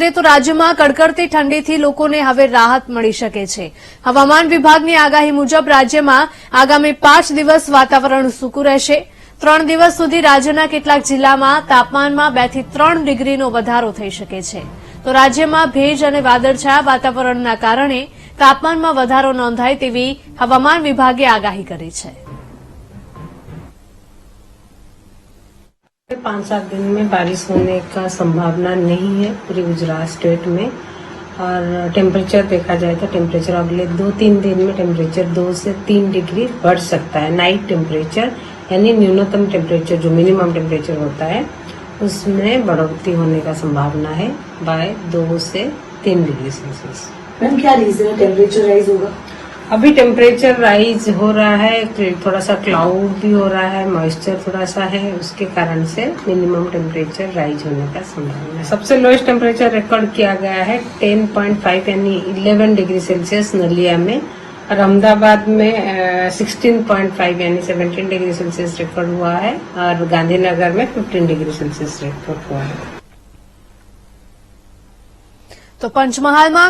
કરીએ તો રાજ્યમાં કડકડતી ઠંડીથી લોકોને હવે રાહત મળી શકે છે. હવામાન વિભાગની આગાહી મુજબ રાજ્યમાં આગામી 5 દિવસ વાતાવરણ સૂકું રહેશે. 3 દિવસ સુધી રાજ્યના કેટલાક જિલ્લામાં તાપમાનમાં 2 થી 3 ડિગ્રીનો વધારો થઈ શકે છે. તો રાજ્યમાં ભેજ અને વાદળછાયા વાતાવરણના કારણે તાપમાનમાં વધારો નોંધાય તેવી હવામાન વિભાગે આગાહી કરી છે. 5-7 दिन में बारिश होने का संभावना नहीं है पूरे गुजरात स्टेट में। और टेम्परेचर देखा जाए तो टेम्परेचर अगले 2-3 दिन में टेम्परेचर 2 से 3 डिग्री बढ़ सकता है। नाइट टेम्परेचर यानी न्यूनतम टेम्परेचर जो मिनिमम टेम्परेचर होता है उसमें बढ़ोतरी होने का संभावना है बाय 2 से 3 डिग्री सेल्सियस। मैम क्या रीजन है टेम्परेचर राइज होगा? अभी टेम्परेचर राइज हो रहा है, थोड़ा सा क्लाउड भी हो रहा है, मॉइस्चर थोड़ा सा है, उसके कारण से मिनिमम टेम्परेचर राइज होने का संभावना है। सबसे लोएस्ट टेम्परेचर रिकॉर्ड किया गया है 10.5 यानी 11 डिग्री सेल्सियस नलिया में, और अहमदाबाद में 16.5 यानी 17 डिग्री सेल्सियस रिकॉर्ड हुआ है, और गांधीनगर में 15 डिग्री सेल्सियस रिकॉर्ड हुआ है। तो पंचमहाल में